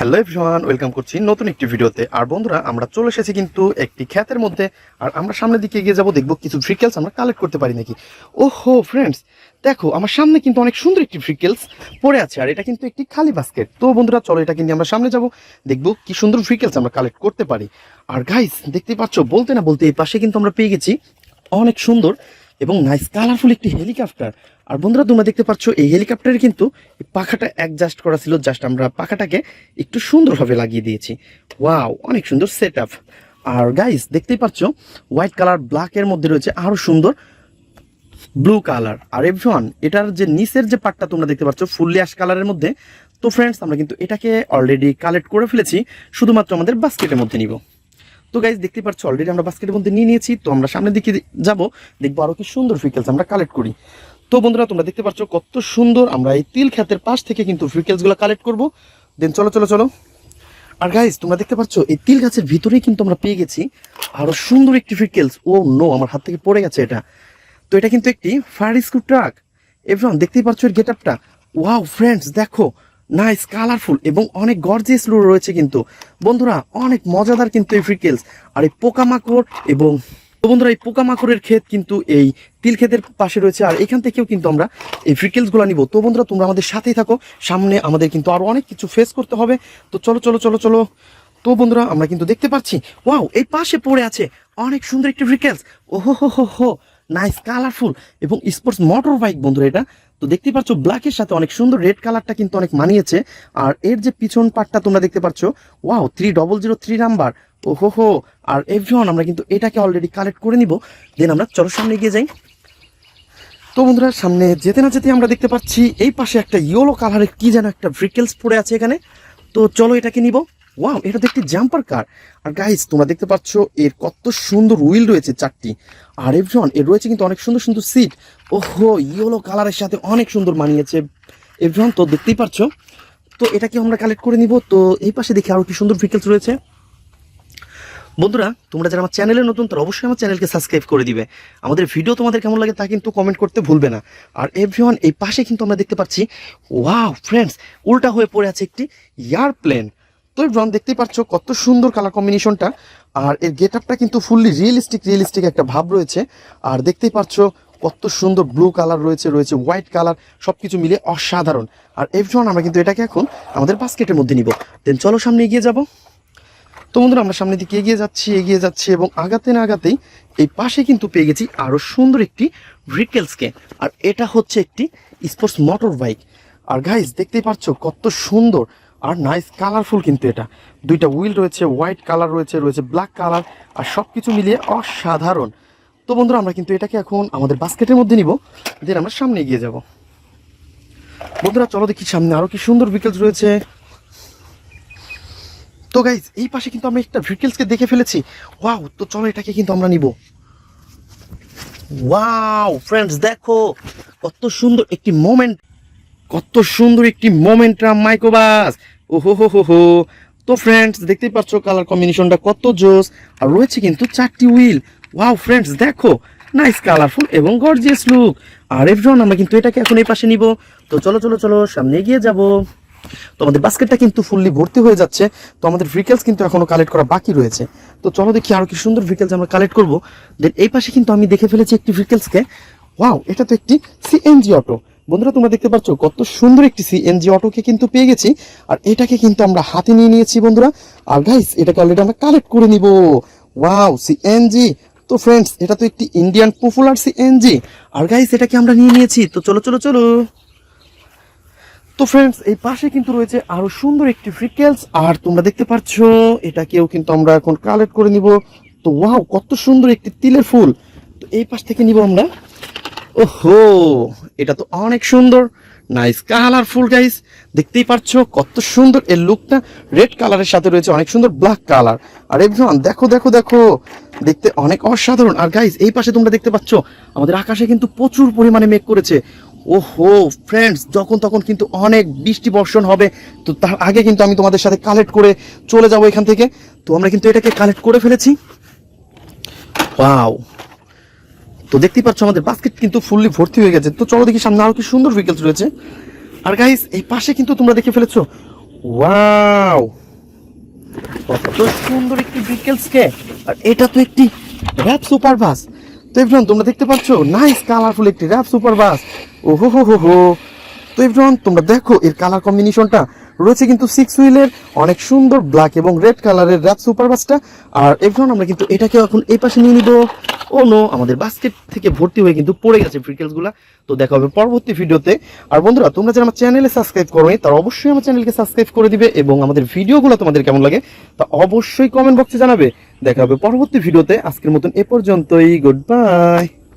Hello everyone, welcome করছি নতুন একটি ভিডিওতে। আর বন্ধুরা, আমরা চলে এসেছি কিন্তু একটি ক্ষেতের মধ্যে। আর আমরা সামনের দিকে এগিয়ে যাবো, দেখবো কিছু ভ্রিকেলস আমরা কালেক্ট করতে পারি নাকি। ওহো ফ্রেন্ডস, দেখো আমার সামনে কিন্তু অনেক সুন্দর একটি ভ্রিকেলস পড়ে আছে, আর এটা কিন্তু একটি খালি বাস্কেট। তো বন্ধুরা চলো, এটা কিন্তু আমরা সামনে যাবো, দেখবো কি সুন্দর ভ্রিকেলস আমরা কালেক্ট করতে পারি। আর গাইস দেখতে পাচ্ছ, বলতে না বলতে এই পাশে কিন্তু আমরা পেয়ে গেছি অনেক সুন্দর এবং নাইস কালারফুল একটি হেলিকপ্টার। আর বন্ধুরা তোমরা দেখতে পাচ্ছ, এই হেলিকপ্টারের কিন্তু পাখাটা অ্যাডজাস্ট করা ছিল, জাস্ট আমরা পাখাটাকে একটু সুন্দরভাবে লাগিয়ে দিয়েছি। ওয়াও, অনেক সুন্দর সেট আপ। আর গাইস দেখতেই পাচ্ছ, হোয়াইট কালার ব্ল্যাকের মধ্যে রয়েছে আরো সুন্দর ব্লু কালার। আর এভরিওয়ান, এটার যে নিচের যে পার্টটা তোমরা দেখতে পাচ্ছ ফুললি অ্যাশ কালারের মধ্যে। তো ফ্রেন্ডস, আমরা কিন্তু এটাকে অলরেডি কালেক্ট করে ফেলেছি, শুধুমাত্র আমাদের বাস্কেটের মধ্যে নিব। তো গাইজ দেখতে পাচ্ছ, অলরেডি আমরা বাস্কেটের মধ্যে নিয়ে নিয়েছি। তো আমরা সামনের দিকে যাব, দেখবো আরো কি সুন্দর ভ্রিকেলস আমরা কালেক্ট করি। তো বন্ধুরা তোমরা দেখতে পাচ্ছ কত সুন্দর আমরা এই তিল ক্ষেতের পাশ থেকে কিন্তু ভ্রিকেলস গুলো কালেক্ট করবো। দেন চলো চলো চলো। আর গাইজ তোমরা দেখতে পাচ্ছ, এই তিল গাছের ভিতরেই কিন্তু আমরা পেয়ে গেছি আরো সুন্দর একটি ভ্রিকেলস। ও নো, আমার হাত থেকে পড়ে গেছে এটা। তো এটা কিন্তু একটি ফায়ার রেস্কিউ ট্রাক। এভরিওয়ান দেখতেই পাচ্ছ এর গেটআপটা। ওয়াও ফ্রেন্ডস, দেখো নাইস কালারফুল এবং অনেক গর্জিয়াস লুক রয়েছে কিন্তু বন্ধুরা, অনেক মজাদার কিন্তু এই ভ্রিকেলস। আর এই পোকামাকড় এবং বন্ধুরা, এই পোকামাকড়ের ক্ষেত কিন্তু এই তিল ক্ষেতের পাশে রয়েছে, আর এখান থেকেও কিন্তু আমরা এই ভ্রিকেলস গুলো নিব। তো বন্ধুরা তোমরা আমাদের সাথেই থাকো, সামনে আমাদের কিন্তু আরো অনেক কিছু ফেস করতে হবে। তো চলো চলো চলো চলো। তো বন্ধুরা আমরা কিন্তু দেখতে পাচ্ছি, ওয়াও এই পাশে পড়ে আছে অনেক সুন্দর একটি ভ্রিকেলস। ওহো হো হো হো, নাইস কালারফুল এবং স্পোর্টস মোটর বাইক বন্ধুরা এটা। তো দেখতেই পাচ্ছ, ব্ল্যাকের সাথে অনেক সুন্দর রেড কালারটা কিন্তু অনেক মানিয়েছে। আর এর যে পিছন পার্টটা তোমরা দেখতে পাচ্ছ, ওয়াও 3003 নাম্বার। ওহো হো। আর এভরিওয়ান, আমরা কিন্তু এটাকে অলরেডি কালেক্ট করে নিব। দেন আমরা চলো সামনে এগিয়ে যাই। তো বন্ধুরা, সামনে যেতে না যেতে আমরা দেখতে পাচ্ছি এই পাশে একটা ইয়েলো কালারের কি যেন একটা ভ্রিকেলস পড়ে আছে এখানে। তো চলো এটাকে নিব। ওয়াও, এটা তো একটি জাম্পার কার। আর গাইস তোমরা দেখতে পাচ্ছ, এর কত সুন্দর হুইল রয়েছে 4টি। আর এভরিওয়ান, এর রয়েছে কিন্তু অনেক সুন্দর সুন্দর সিট। ওহো, ইয়েলো কালারের সাথে অনেক সুন্দর মানিয়েছে এভরিওয়ান। তো দেখতেই পাচ্ছ, তো এটাকে আমরা কালেক্ট করে নিব। তো এই পাশে দেখি আরো কি সুন্দর ভেহিকলস রয়েছে। বন্ধুরা তোমরা যারা আমার চ্যানেলে নতুন, তারা অবশ্যই আমার চ্যানেলকে সাবস্ক্রাইব করে দিবে। আমাদের ভিডিও তোমাদের কেমন লাগে তা কিন্তু কমেন্ট করতে ভুলবে না। আর এভরিওয়ান, এই পাশে কিন্তু আমরা দেখতে পাচ্ছি, ওয়াও ফ্রেন্ডস, উল্টা হয়ে পড়ে আছে একটি এয়ারপ্লেন। তো এভরিওয়ান দেখতেই পাচ্ছ কত সুন্দর কালার কম্বিনেশনটা। আর এর গেট আপটা কিন্তু ফুললি রিয়েলিস্টিক একটা ভাব রয়েছে। আর দেখতেই পাচ্ছ কত সুন্দর ব্লু কালার রয়েছে, রয়েছে হোয়াইট কালার, সবকিছু মিলে অসাধারণ। আর এভরিওয়ান, আমরা কিন্তু এটাকে এখন আমাদের বাস্কেটের মধ্যে নিব। দেন চলো সামনে এগিয়ে যাবো। তো বন্ধুরা আমরা সামনের দিকে এগিয়ে যাচ্ছি এবং আগাতে না আগাতেই এই পাশে কিন্তু পেয়ে গেছি আরো সুন্দর একটি ভ্রিকেলসকে। আর এটা হচ্ছে একটি স্পোর্টস মোটর বাইক। আর গাইস দেখতেই পাচ্ছ কত সুন্দর আর নাইস কালারফুল কিন্তু এটা। দুইটা হুইল রয়েছে, হোয়াইট কালার রয়েছে, রয়েছে ব্ল্যাক কালার, আর সবকিছু মিলিয়ে অসাধারণ। তো বন্ধুরা আমরা কিন্তু এটাকে এখন আমাদের বাস্কেটের মধ্যে নিব। দেন আমরা সামনে এগিয়ে যাব। বন্ধুরা চলো দেখি সামনে আরো কি সুন্দর ভেহিকলস রয়েছে। তো গাইজ এই পাশে কিন্তু আমরা একটা ভেহিকলসকে দেখে ফেলেছি। ওয়াও, তো চলো এটাকে কিন্তু আমরা নিব। ওয়াও ফ্রেন্ডস, দেখো কত সুন্দর একটি মোমেন্ট, কত সুন্দর একটি মোমেন্টাম মাইক্রোবাস। ওহো হো হো হো। তো ফ্রেন্ডস দেখতেই পাচ্ছ কালার কম্বিনেশনটা কত জোস। আর রয়েছে কিন্তু 4টি হুইল। ওয়াও ফ্রেন্ডস, দেখো নাইস কালারফুল এবং গর্জিয়াস লুক। আর এভরিওয়ান, আমরা কিন্তু এটাকে এখন এই পাশে নিব। তো চলো চলো চলো সামনে এগিয়ে যাব। তো আমাদের বাস্কেটটা কিন্তু ফুললি ভর্তি হয়ে যাচ্ছে। তো আমাদের ভেহিকলস কিন্তু এখনো কালেক্ট করা বাকি রয়েছে। তো চলো দেখি আরো কি সুন্দর ভেহিকলস আমরা কালেক্ট করব। দেন এই পাশে কিন্তু আমি দেখে ফেলেছি একটি ভেহিকলসকে। ওয়াও, এটা তো একটি সিএনজি অটো। বন্ধুরা তোমরা দেখতে পাচ্ছ কত সুন্দর একটি সিএনজি অটোকে কিন্তু পেয়ে গেছি। আর এটাকে কিন্তু আমরা হাতে নিয়ে নিয়েছি বন্ধুরা। আর গাইস এটাকে অলরেডি আমরা কালেক্ট করে নিব। Wow CNG. তো ফ্রেন্ডস, এটা তো একটি ইন্ডিয়ান পপুলার সিএনজি। আর গাইস এটাকে আমরা নিয়ে নিয়েছি। তো চলো চলো চলো। তো ফ্রেন্ডস এই পাশে কিন্তু রয়েছে আরো সুন্দর একটি ভেহিকলস। আর তোমরা দেখতে পাচ্ছ এটাকেও কিন্তু আমরা এখন কালেক্ট করে নিব। তো ওয়াও, কত সুন্দর একটি তিলের ফুল। তো এই পাশ থেকে নিব আমরা। ওহো, এটা তো অনেক সুন্দর, নাইস কালারফুল গাইস। দেখতেই পাচ্ছ কত সুন্দর এর লুকটা, রেড কালারের সাথে রয়েছে অনেক সুন্দর ব্ল্যাক কালার। আর এভরিওয়ান দেখো দেখো দেখো, দেখতে অনেক অসাধারণ। আর গাইস এই পাশে তোমরা দেখতে পাচ্ছ আমাদের আকাশে কিন্তু প্রচুর পরিমাণে মেঘ করেছে। ওহো ফ্রেন্ডস, যখন তখন কিন্তু অনেক বৃষ্টি বর্ষণ হবে। তো তার আগে কিন্তু আমি তোমাদের সাথে কালেক্ট করে চলে যাব এখান থেকে। তো আমরা কিন্তু এটাকে কালেক্ট করে ফেলেছি। ওয়াও, তো দেখতেই পাচ্ছ আমাদের বাস্কেট কিন্তু ফুললি ভর্তি হয়ে গেছে। তো চলো দেখি সামনে আরো কি সুন্দর ভেহিকলস রয়েছে। আর গাইস এই পাশে কিন্তু তোমরা দেখে ফেলেছো, ওয়াও, কত সুন্দর একটি বিকেল স্কে। আর এটা তো একটি র্যাপ সুপার বাস। তো এভরিওয়ান তোমরা দেখতে পাচ্ছ, নাইস কালারফুল একটি র্যাপ সুপার বাস। ওহো হো হো হো। তো এভরিওয়ান তোমরা দেখো এর কালার কম্বিনেশনটা রয়েছে কিন্তু 6 হুইলের অনেক সুন্দর ব্ল্যাক এবং রেড কালারের র্যাপ সুপার বাসটা। আর এভরিওয়ান আমরা কিন্তু এটাকে এখন এই পাশে নিয়ে নিব। ও নো, আমাদের বাস্কেট থেকে ভর্তি হয়ে কিন্তু পড়ে গেছে ফ্রিকেলস গুলা। তো দেখা হবে পরবর্তী ভিডিওতে। আর বন্ধুরা তোমরা যারা আমার চ্যানেলে সাবস্ক্রাইব করোনি তারা অবশ্যই আমার চ্যানেলকে সাবস্ক্রাইব করে দিবে, এবং আমাদের ভিডিওগুলো তোমাদের কেমন লাগে তা অবশ্যই কমেন্ট বক্সে জানাবে। দেখা হবে পরবর্তী ভিডিওতে। আজকের মতন এ পর্যন্তই, গুড বাই।